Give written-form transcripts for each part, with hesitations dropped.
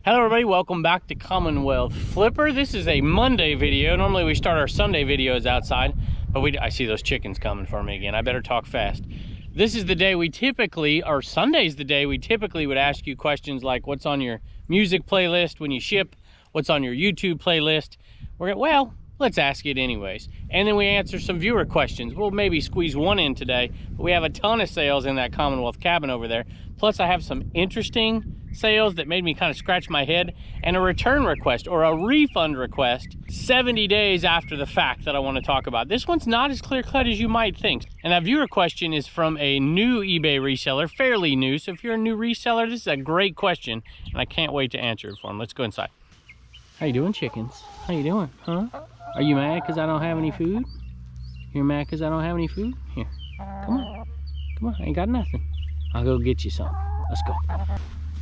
Hello everybody, welcome back to Commonwealth Flipper. This is a Monday video. Normally we start our Sunday videos outside, but I see those chickens coming for me again. I better talk fast. This is the day we typically, or Sunday's the day we typically would ask you questions like what's on your music playlist when you ship, what's on your YouTube playlist. Well, let's ask it anyways. And then we answer some viewer questions. We'll maybe squeeze one in today, but we have a ton of sales in that Commonwealth cabin over there. Plus I have some interesting sales that made me kind of scratch my head, and a return request or a refund request 70 days after the fact that I want to talk about. This one's not as clear-cut as you might think. And that viewer question is from a new eBay reseller, fairly new. So if you're a new reseller, this is a great question, and I can't wait to answer it for him. Let's go inside. How you doing, chickens? How you doing, huh? Are you mad because I don't have any food? You're mad because I don't have any food? Here, come on. Come on, I ain't got nothing. I'll go get you some. Let's go.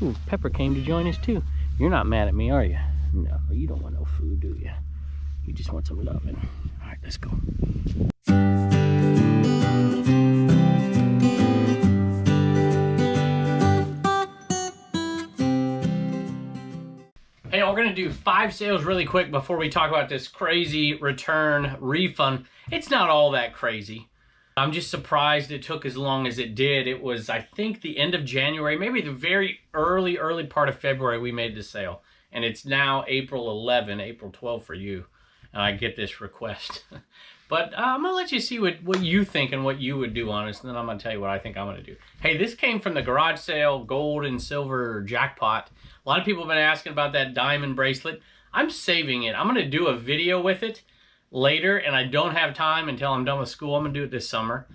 Ooh, Pepper came to join us too. You're not mad at me, are you? No, you don't want no food, do you? You just want some loving. All right, let's go. Hey, we're gonna do 5 sales really quick before we talk about this crazy return refund. It's not all that crazy. I'm just surprised it took as long as it did. It was, I think, the end of January, maybe the very early part of February we made the sale. And it's now April 11, April 12 for you. And I get this request. But I'm gonna let you see what you think and what you would do on this, and then I'm gonna tell you what I think I'm gonna do. Hey, this came from the garage sale, gold and silver jackpot. A lot of people have been asking about that diamond bracelet. I'm saving it. I'm gonna do a video with it later, and I don't have time until I'm done with school. I'm gonna do it this summer,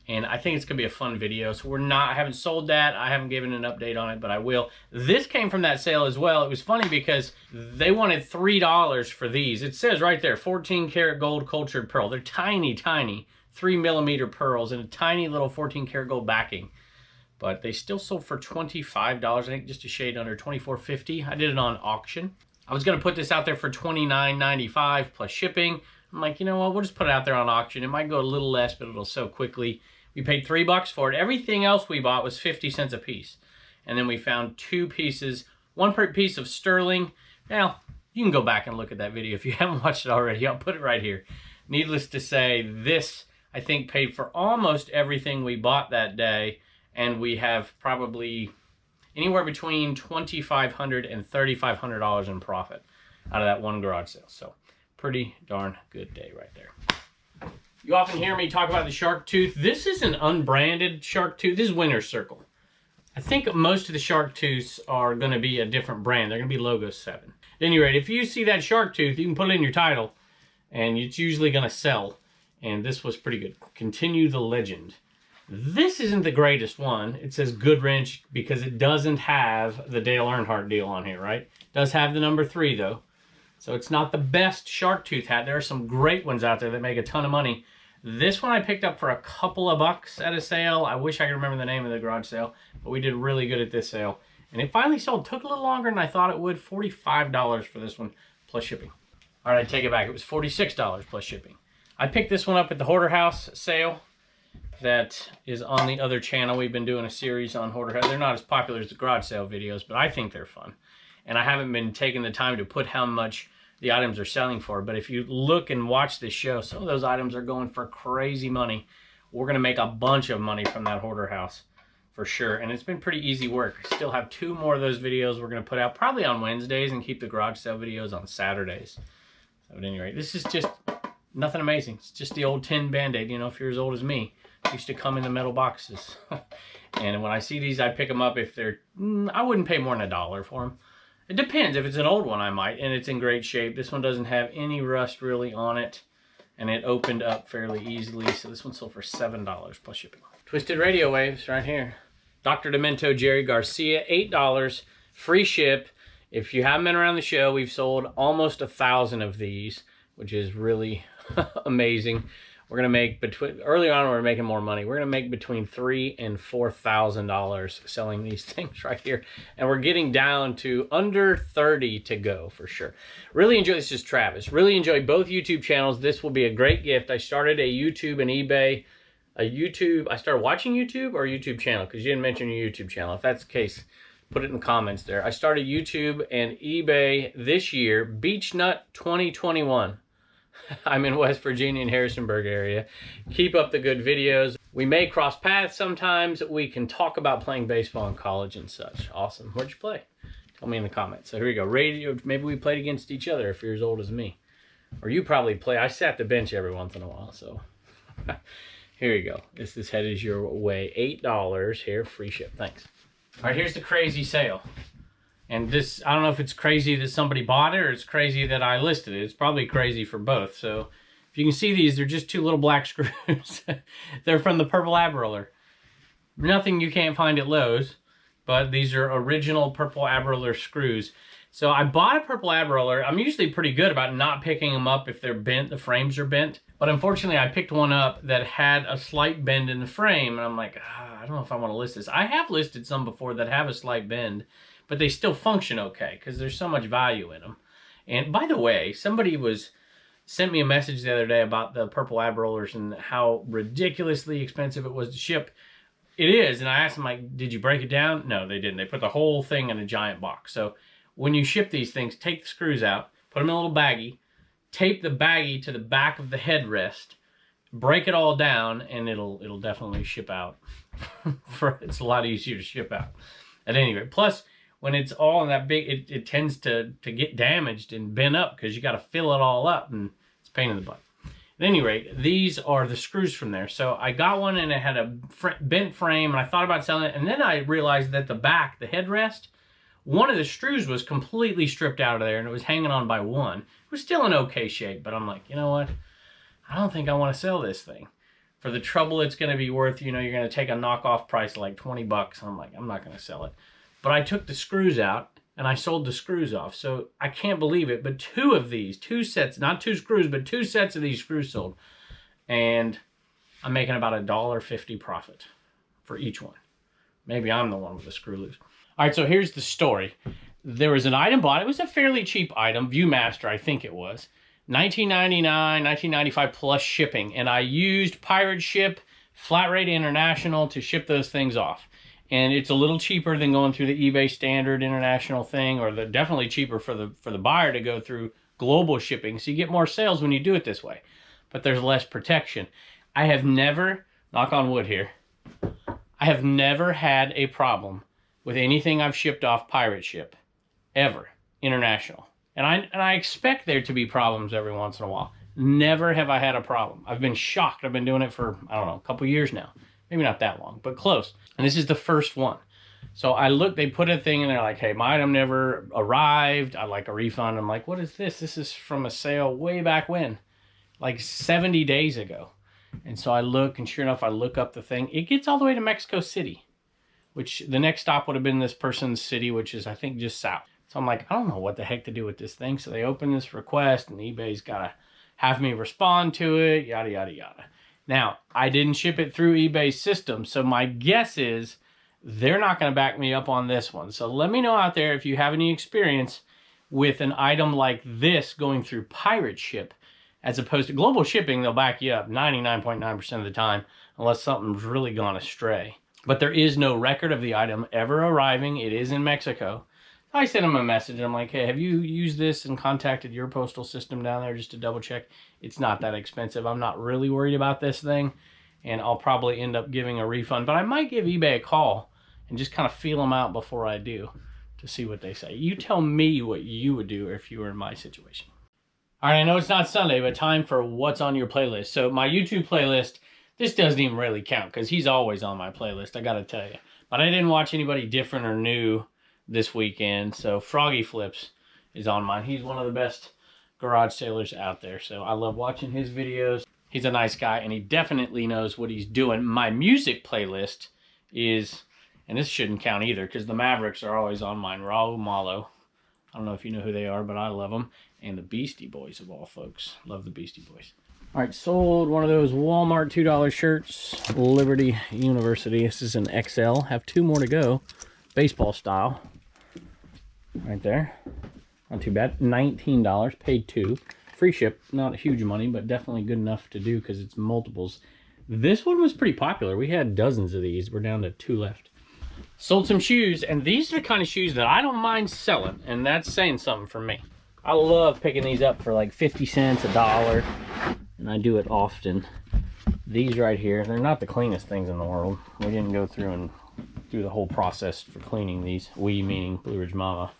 and I think it's gonna be a fun video. So I haven't sold that, I haven't given an update on it, but I will. This came from that sale as well. It was funny because they wanted $3 for these. It says right there, 14 karat gold cultured pearl. They're tiny 3mm pearls and a tiny little 14 karat gold backing, but they still sold for $25. I think just a shade under $24.50. I did it on auction. I was gonna put this out there for $29.95 plus shipping. I'm like, you know what, we'll just put it out there on auction. It might go a little less, but it'll sell quickly. We paid $3 for it. Everything else we bought was 50 cents a piece. And then we found 2 pieces, one per piece of sterling. Now, you can go back and look at that video if you haven't watched it already. I'll put it right here. Needless to say, this, I think, paid for almost everything we bought that day. And we have probably anywhere between $2,500 and $3,500 in profit out of that one garage sale. So pretty darn good day right there. You often hear me talk about the shark tooth. This is an unbranded shark tooth. This is Winner's Circle. I think most of the shark tooths are going to be a different brand. They're going to be Logo 7. At any rate, if you see that shark tooth, you can put it in your title, and it's usually going to sell. And this was pretty good. Continue the legend. This isn't the greatest one. It says Good Wrench because it doesn't have the Dale Earnhardt deal on here, right? It does have the number 3 though. So it's not the best shark tooth hat. There are some great ones out there that make a ton of money. This one I picked up for a couple of bucks at a sale. I wish I could remember the name of the garage sale, but we did really good at this sale. And it finally sold. Took a little longer than I thought it would. $45 for this one plus shipping. All right, I take it back. It was $46 plus shipping. I picked this one up at the Hoarder House sale. That is on the other channel. We've been doing a series on Hoarder House. They're not as popular as the garage sale videos, but I think they're fun. And I haven't been taking the time to put how much the items are selling for. But if you look and watch this show, some of those items are going for crazy money. We're going to make a bunch of money from that Hoarder House for sure. And it's been pretty easy work. Still have 2 more of those videos we're going to put out probably on Wednesdays and keep the garage sale videos on Saturdays. So at any rate, this is just nothing amazing. It's just the old tin Band-Aid, you know, if you're as old as me. Used to come in the metal boxes. And when I see these, I pick them up. If they're, I wouldn't pay more than $1 for them. It depends. If it's an old one, I might, and it's in great shape. This one doesn't have any rust really on it, and it opened up fairly easily. So this one sold for $7 plus shipping. Twisted radio waves right here. Dr. Demento, Jerry Garcia, $8, free ship. If you haven't been around the show, we've sold almost 1,000 of these, which is really amazing. We're gonna make early on we're making more money. We're gonna make between $3,000 and $4,000 selling these things right here, and we're getting down to under 30 to go for sure. Really enjoy. This is Travis. Really enjoy both YouTube channels. This will be a great gift. I started a YouTube and eBay. I started watching YouTube or YouTube channel, because you didn't mention your YouTube channel. If that's the case, put it in the comments there. I started YouTube and eBay this year, Beach Nut 2021. I'm in West Virginia in Harrisonburg area. Keep up the good videos. We may cross paths sometimes. We can talk about playing baseball in college and such. Awesome. Where'd you play? Tell me in the comments. So here we go. Radio. Maybe we played against each other if you're as old as me. Or you probably play. I sat the bench every once in a while, so... Here you go. This is headed your way. $8 here. Free ship. Thanks. All right, here's the crazy sale. And this, I don't know if it's crazy that somebody bought it or it's crazy that I listed it. It's probably crazy for both. So if you can see these, they're just two little black screws. They're from the Purple Ab Roller. Nothing you can't find at Lowe's, but these are original Purple Ab Roller screws. So I bought a Purple Ab Roller. I'm usually pretty good about not picking them up if they're bent, the frames are bent. But unfortunately, I picked one up that had a slight bend in the frame. And I'm like, I don't know if I want to list this. I have listed some before that have a slight bend, but they still function okay because there's so much value in them. And by the way, somebody sent me a message the other day about the Purple Ab Rollers and how ridiculously expensive it was to ship. It is. And I asked them, like, did you break it down? No, they didn't. They put the whole thing in a giant box. So when you ship these things, take the screws out, put them in a little baggie, tape the baggie to the back of the headrest, break it all down, and it'll definitely ship out. It's a lot easier to ship out. At any rate, plus when it's all in that big, it tends to get damaged and bent up because you got to fill it all up, and it's a pain in the butt. At any rate, these are the screws from there. So I got one and it had a bent frame, and I thought about selling it, and then I realized that the back, the headrest, one of the screws was completely stripped out of there and it was hanging on by one. It was still in okay shape, but I'm like, you know what? I don't think I want to sell this thing. For the trouble it's going to be worth, you know, you're going to take a knockoff price of like 20 bucks. I'm like, I'm not going to sell it. But I took the screws out and I sold the screws off. So I can't believe it, but two of these, two sets, not two screws, but two sets of these screws sold. And I'm making about $1.50 profit for each one. Maybe I'm the one with the screw loose. All right, so here's the story. There was an item bought. It was a fairly cheap item, Viewmaster, I think it was. $19.99, $19.95 plus shipping. And I used Pirate Ship, Flat Rate International to ship those things off. And it's a little cheaper than going through the eBay standard international thing, or definitely cheaper for the buyer to go through global shipping. So you get more sales when you do it this way. But there's less protection. I have never, knock on wood here, I have never had a problem with anything I've shipped off Pirate Ship, ever, international. And I expect there to be problems every once in a while. Never have I had a problem. I've been shocked. I've been doing it for, I don't know, a couple years now. Maybe not that long, but close. And this is the first one. So I looked, they put a thing in there like, hey, my item never arrived. I'd like a refund. I'm like, what is this? This is from a sale way back when, like 70 days ago. And so I look, and sure enough, I look up the thing. It gets all the way to Mexico City, which the next stop would have been this person's city, which is, I think, just south. So I'm like, I don't know what the heck to do with this thing. So they open this request, and eBay's got to have me respond to it, yada, yada, yada. Now, I didn't ship it through eBay's system, so my guess is they're not going to back me up on this one. So let me know out there if you have any experience with an item like this going through Pirate Ship, as opposed to global shipping. They'll back you up 99.9% of the time, unless something's really gone astray. But there is no record of the item ever arriving. It is in Mexico. I sent him a message. I'm like, hey, have you used this and contacted your postal system down there just to double check? It's not that expensive. I'm not really worried about this thing, and I'll probably end up giving a refund. But I might give eBay a call and just kind of feel them out before I do to see what they say. You tell me what you would do if you were in my situation. All right, I know it's not Sunday, but time for what's on your playlist. So my YouTube playlist, this doesn't even really count because he's always on my playlist, I got to tell you. But I didn't watch anybody different or new this weekend, so Froggy Flips is on mine. He's one of the best garage sailors out there, so I love watching his videos. He's a nice guy, and he definitely knows what he's doing. My music playlist is, and this shouldn't count either, because the Mavericks are always on mine. Raul Malo. I don't know if you know who they are, but I love them. And the Beastie Boys, of all folks. Love the Beastie Boys. All right, sold one of those Walmart $2 shirts, Liberty University. This is an XL. Have two more to go, baseball style. Right there. Not too bad. $19, paid $2. Free ship, not huge money, but definitely good enough to do because it's multiples. This one was pretty popular. We had dozens of these. We're down to 2 left. Sold some shoes, and these are the kind of shoes that I don't mind selling, and that's saying something for me. I love picking these up for like 50 cents, $1, and I do it often. These right here, they're not the cleanest things in the world. We didn't go through and do the whole process for cleaning these. We meaning Blue Ridge Mama.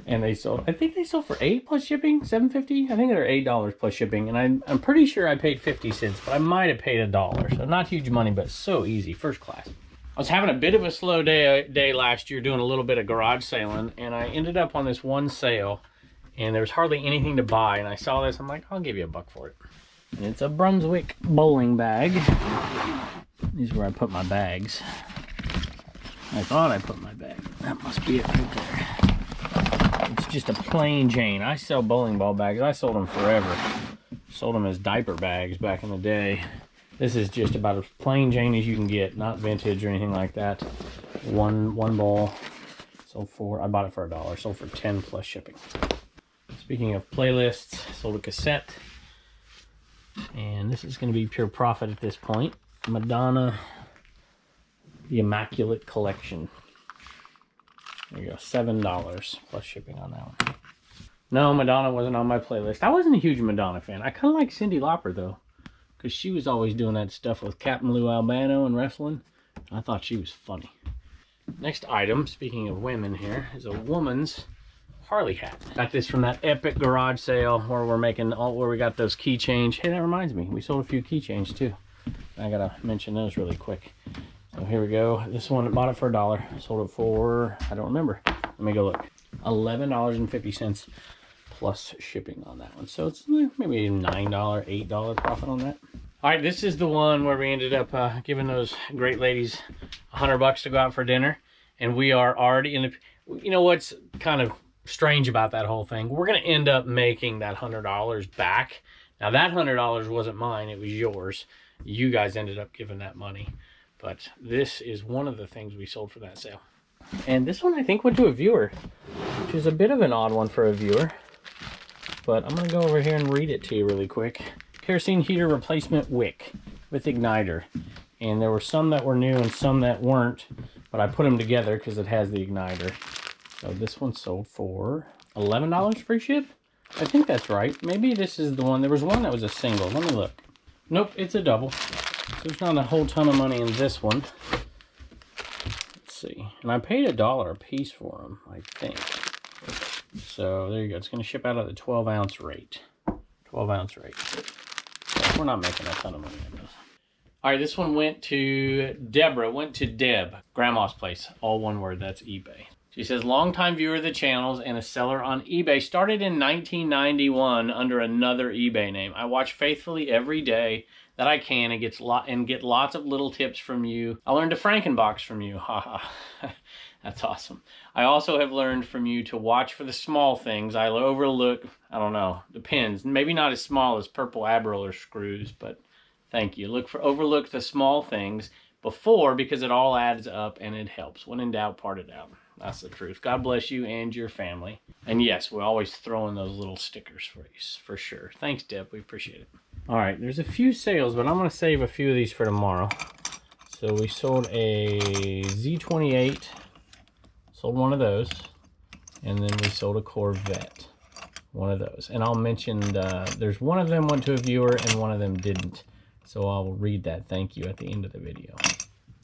And they sold, I think they sold for $8 plus shipping, $7.50. I think they're $8 plus shipping, and I'm pretty sure I paid 50 cents, but I might have paid $1. So not huge money, but so easy, first class. I was having a bit of a slow day last year, doing a little bit of garage sailing, and I ended up on this one sale, and there was hardly anything to buy, and I saw this. I'm like, I'll give you $1 for it. And it's a Brunswick bowling bag. These are where I put my bags. I thought I put my bag. That must be it right there. It's just a plain Jane. I sell bowling ball bags. I sold them forever. Sold them as diaper bags back in the day. This is just about as plain Jane as you can get, not vintage or anything like that. One ball. Sold for, I bought it for $1. Sold for 10 plus shipping. Speaking of playlists, sold a cassette. And this is going to be pure profit at this point. Madonna, the Immaculate Collection. There you go, $7 plus shipping on that one. No, Madonna wasn't on my playlist. I wasn't a huge Madonna fan. I kind of like Cyndi Lauper though, because she was always doing that stuff with Captain Lou Albano and wrestling. I thought she was funny. Next item, speaking of women here, is a woman's Harley hat. Got this from that epic garage sale where we're making where we got those keychains. Hey, that reminds me, we sold a few keychains too. I gotta mention those really quick. So here we go. This one, I bought it for $1. Sold it for, I don't remember. Let me go look. $11.50 plus shipping on that one. So it's maybe $9, $8 profit on that. All right, this is the one where we ended up giving those great ladies $100 to go out for dinner, and we are already in the. You know what's kind of strange about that whole thing? We're going to end up making that $100 back. Now that $100 wasn't mine; it was yours. You guys ended up giving that money, but this is one of the things we sold for that sale. And this one I think went to a viewer, which is a bit of an odd one for a viewer. But I'm going to go over here and read it to you really quick. Kerosene heater replacement wick with igniter. And there were some that were new and some that weren't, but I put them together because it has the igniter. So this one sold for $11 free ship. I think that's right. Maybe this is the one. There was one that was a single. Let me look. Nope, it's a double. So there's not a whole ton of money in this one. Let's see. And I paid $1 a piece for them, I think. So there you go. It's going to ship out at the 12-ounce rate. 12-ounce rate. So we're not making a ton of money on those. All right, this one went to Deborah. Went to Deb. Grandma's Place. All one word. That's eBay. She says, longtime viewer of the channels and a seller on eBay. Started in 1991 under another eBay name. I watch faithfully every day that I can and get lots of little tips from you. I learned to Frankenbox from you. Haha. That's awesome. I also have learned from you to watch for the small things. I overlook, I don't know, depends. Maybe not as small as purple ab roller screws, but thank you. Overlook the small things before, because it all adds up and it helps. When in doubt, part it out. That's the truth. God bless you and your family. And yes, we're always throwing those little stickers for you, for sure. Thanks, Deb. We appreciate it. All right, there's a few sales, but I'm going to save a few of these for tomorrow. So we sold a Z28. Sold one of those, and then we sold a Corvette, one of those. And I'll mention, there's one of them went to a viewer and one of them didn't. So I'll read that thank you at the end of the video.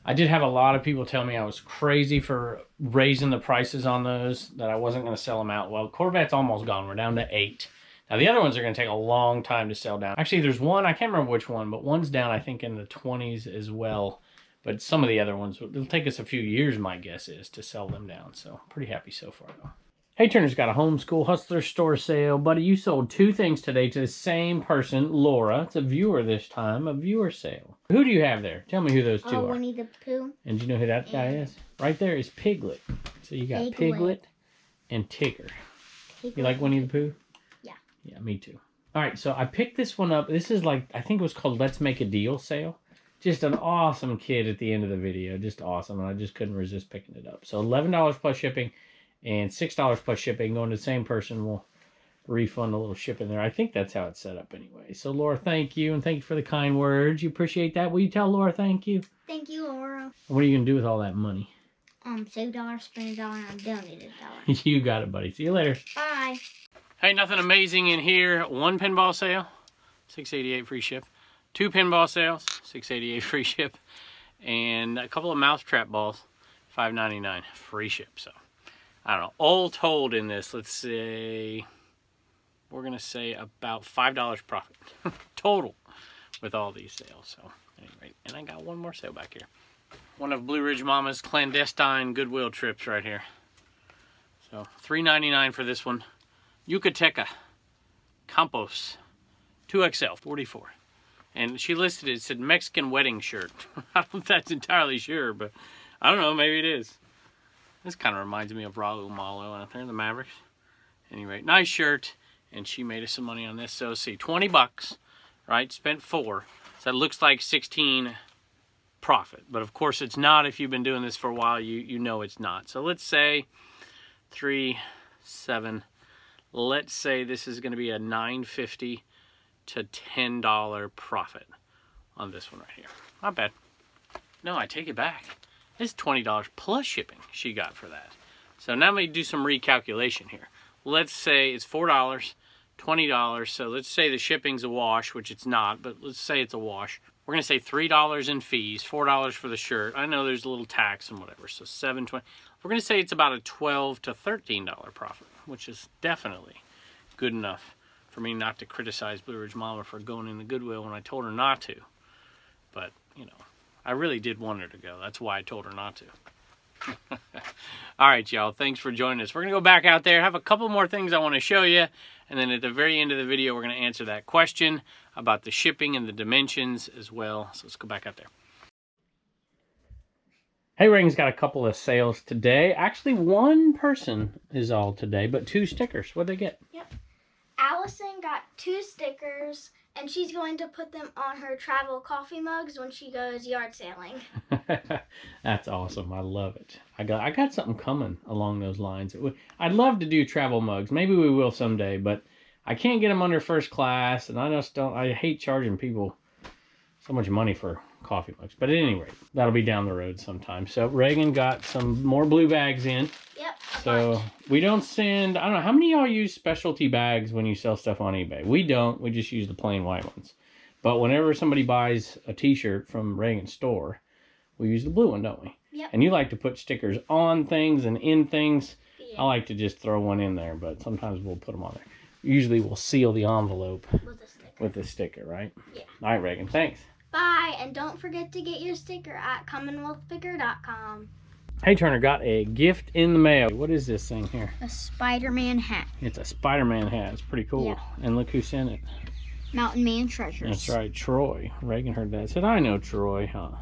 I did have a lot of people tell me I was crazy for raising the prices on those, that I wasn't going to sell them out. Well, Corvette's almost gone. We're down to 8. Now the other ones are going to take a long time to sell down. Actually, there's one, I can't remember which one, but one's down I think in the 20s as well. But some of the other ones, it'll take us a few years, my guess is, to sell them down. So, pretty happy so far, though. Hey, Turner's got a homeschool hustler store sale. Buddy, you sold 2 things today to the same person, Laura. It's a viewer this time, a viewer sale. Who do you have there? Tell me who those 2 are. Winnie the Pooh. And do you know who that guy is? Right there is Piglet. So, you got Piglet and Tigger. You like Winnie the Pooh? Yeah. Yeah, me too. All right, so I picked this one up. This is like, I think it was called Let's Make a Deal sale. Just an awesome kid at the end of the video. Just awesome. And I just couldn't resist picking it up. So $11 plus shipping and $6 plus shipping. Going to the same person will refund a little shipping there. I think that's how it's set up anyway. So Laura, thank you. And thank you for the kind words. You appreciate that. Will you tell Laura thank you? Thank you, Laura. know. What are you gonna do with all that money? Save $1, spend $1, and donate $1. You got it, buddy. See you later. Bye. Hey, nothing amazing in here. 1 pinball sale, $6.88 free ship. 2 pinball sales, $6.88 free ship. And a couple of mousetrap balls, $5.99 free ship. So, I don't know. All told in this, let's say, we're going to say about $5 profit total with all these sales. So, anyway, and I got one more sale back here. One of Blue Ridge Mama's clandestine Goodwill trips right here. So, $3.99 for this one. Yucateca Campos 2XL 44. And she listed it said Mexican wedding shirt. I don't know if that's entirely sure, but I don't know, maybe it is. This kind of reminds me of Raul Malo out there in the Mavericks. Anyway, nice shirt, and she made us some money on this. So see, 20 bucks, right? Spent 4. So that looks like 16 profit. But of course it's not. If you've been doing this for a while, you know it's not. So let's say 3, 7. Let's say this is going to be a $9.50 to $10 profit on this one right here. Not bad. No, I take it back. It's $20 plus shipping she got for that. So now let me do some recalculation here. Let's say it's $4, $20. So let's say the shipping's a wash, which it's not, but let's say it's a wash. We're going to say $3 in fees, $4 for the shirt. I know there's a little tax and whatever, so $7.20. We're going to say it's about a $12 to $13 profit, which is definitely good enough for me not to criticize Blue Ridge Mama for going in the Goodwill when I told her not to. But, you know, I really did want her to go. That's why I told her not to. All right, y'all. Thanks for joining us. We're going to go back out there, have a couple more things I want to show you. And then at the very end of the video, we're going to answer that question about the shipping and the dimensions as well. So let's go back out there. Hey, Reagan's got a couple of sales today. Actually, one person is all today, but 2 stickers. What'd they get? Yep. Allison got 2 stickers, and she's going to put them on her travel coffee mugs when she goes yard sailing. That's awesome. I love it. I got something coming along those lines. I'd love to do travel mugs. Maybe we will someday, but I can't get them under first class, and I hate charging people so much money for coffee mugs. But at any rate, that'll be down the road sometime. So Reagan got some more blue bags in. Yep. So we don't send, I don't know, how many of y'all use specialty bags when you sell stuff on eBay? We don't. We just use the plain white ones. But whenever somebody buys a t-shirt from Reagan's store, we use the blue one, don't we? Yep. And you like to put stickers on things and in things. Yeah. I like to just throw one in there, but sometimes we'll put them on there. Usually we'll seal the envelope with the sticker, right? Yeah. All right, Reagan, thanks. Bye, and don't forget to get your sticker at CommonwealthPicker.com. Hey, Turner, got a gift in the mail. What is this thing here? A Spider-Man hat. It's a Spider-Man hat. It's pretty cool. Yeah. And look who sent it. Mountain Man Treasures. That's right, Troy. Reagan heard that. Said, I know Troy, huh?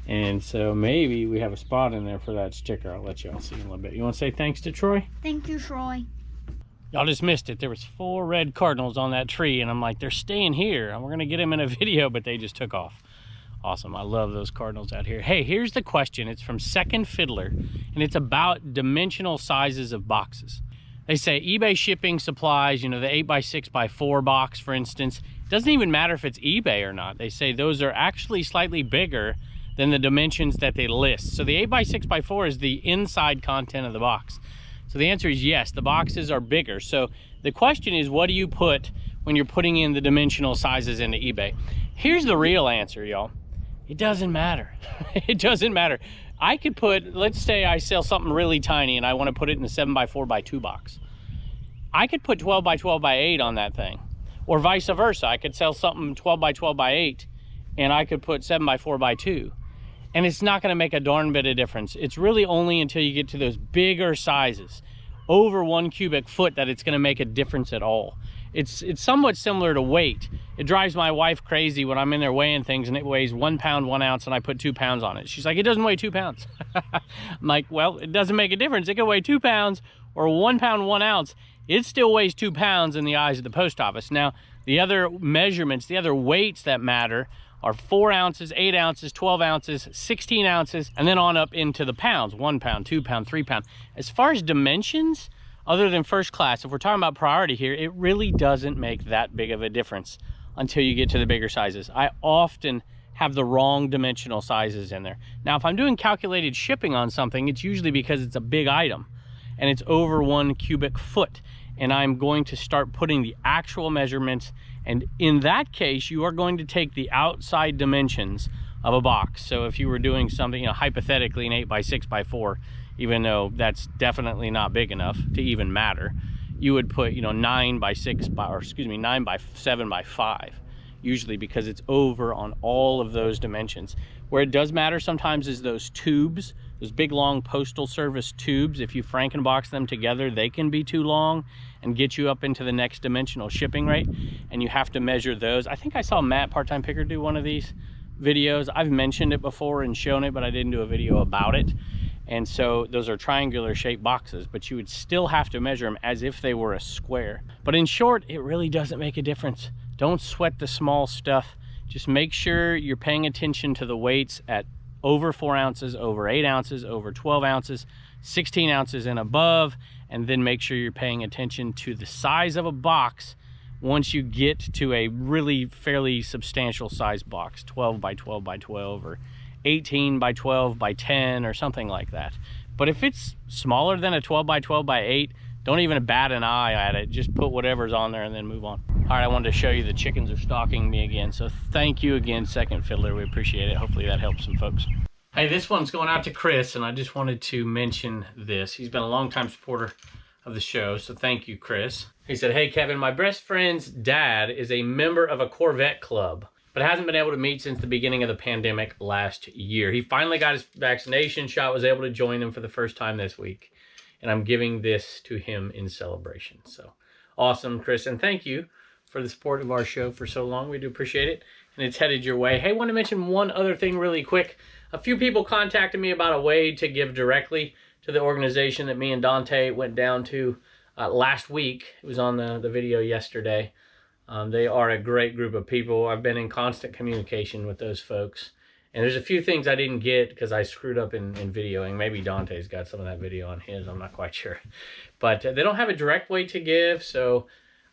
And so maybe we have a spot in there for that sticker. I'll let y'all see in a little bit. You want to say thanks to Troy? Thank you, Troy. Y'all just missed it. There was 4 red cardinals on that tree, and I'm like, they're staying here, and we're going to get them in a video, but they just took off. Awesome. I love those cardinals out here. Hey, here's the question. It's from Second Fiddler, and it's about dimensional sizes of boxes. They say eBay shipping supplies, you know, the 8x6x4 box, for instance. It doesn't even matter if it's eBay or not. They say those are actually slightly bigger than the dimensions that they list. So the 8x6x4 is the inside content of the box. So the answer is yes, the boxes are bigger. So the question is, what do you put when you're putting in the dimensional sizes into eBay? Here's the real answer, y'all. It doesn't matter. It doesn't matter. I could put, let's say I sell something really tiny and I want to put it in a 7x4x2 box. I could put 12x12x8 on that thing. Or vice versa. I could sell something 12x12x8 and I could put 7x4x2. And it's not going to make a darn bit of difference. It's really only until you get to those bigger sizes, over 1 cubic foot, that it's going to make a difference at all. It's somewhat similar to weight. It drives my wife crazy when I'm in there weighing things and it weighs 1 pound, 1 ounce, and I put 2 pounds on it. She's like, it doesn't weigh 2 pounds. I'm like, well, it doesn't make a difference. It could weigh 2 pounds or 1 pound, 1 ounce. It still weighs 2 pounds in the eyes of the post office. Now, the other measurements, the other weights that matter are 4 ounces, 8 ounces, 12 ounces, 16 ounces, and then on up into the pounds, 1 pound, 2 pound, 3 pound. As far as dimensions, other than first class, if we're talking about priority here, it really doesn't make that big of a difference until you get to the bigger sizes. I often have the wrong dimensional sizes in there. Now, if I'm doing calculated shipping on something, it's usually because it's a big item and it's over 1 cubic foot. And I'm going to start putting the actual measurements. And in that case, you are going to take the outside dimensions of a box. So if you were doing something, hypothetically an 8x6x4, even though that's definitely not big enough to even matter, you would put, 9x7x5, usually, because it's over on all of those dimensions. Where it does matter sometimes is those tubes, those big long postal service tubes. If you Frankenbox them together, they can be too long and get you up into the next dimensional shipping rate, and you have to measure those. I think I saw Matt, Part-Time Picker, do one of these videos. I've mentioned it before and shown it, but I didn't do a video about it. And so those are triangular shaped boxes, but you would still have to measure them as if they were a square. But in short, it really doesn't make a difference. Don't sweat the small stuff. Just make sure you're paying attention to the weights at over 4 ounces, over 8 ounces, over 12 ounces, 16 ounces and above, and then make sure you're paying attention to the size of a box once you get to a really fairly substantial size box, 12 by 12 by 12 or 18 by 12 by 10 or something like that. But if it's smaller than a 12 by 12 by 8, don't even bat an eye at it. Just put whatever's on there and then move on. All right, I wanted to show you the chickens are stalking me again. So thank you again, Second Fiddler. We appreciate it. Hopefully that helps some folks. Hey, this one's going out to Chris, and I just wanted to mention this. He's been a longtime supporter of the show, so thank you, Chris. He said, hey, Kevin, my best friend's dad is a member of a Corvette club, but hasn't been able to meet since the beginning of the pandemic last year. He finally got his vaccination shot, was able to join them for the first time this week, and I'm giving this to him in celebration. So awesome, Chris, and thank you for the support of our show for so long. We do appreciate it, and it's headed your way. Hey, I want to mention one other thing really quick. A few people contacted me about a way to give directly to the organization that me and Dante went down to last week. It was on the video yesterday. They are a great group of people. I've been in constant communication with those folks. And there's a few things I didn't get because I screwed up in videoing. Maybe Dante's got some of that video on his. I'm not quite sure. But they don't have a direct way to give, so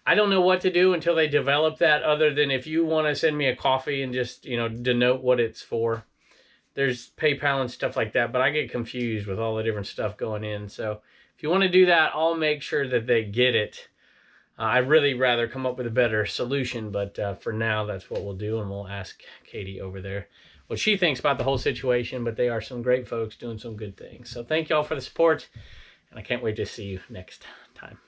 I don't know what to do until they develop that, other than if you want to send me a coffee and just, denote what it's for. There's PayPal and stuff like that, but I get confused with all the different stuff going in. So if you want to do that, I'll make sure that they get it. I'd really rather come up with a better solution, but for now, that's what we'll do, and we'll ask Katie over there what she thinks about the whole situation, but they are some great folks doing some good things. So thank y'all for the support, and I can't wait to see you next time.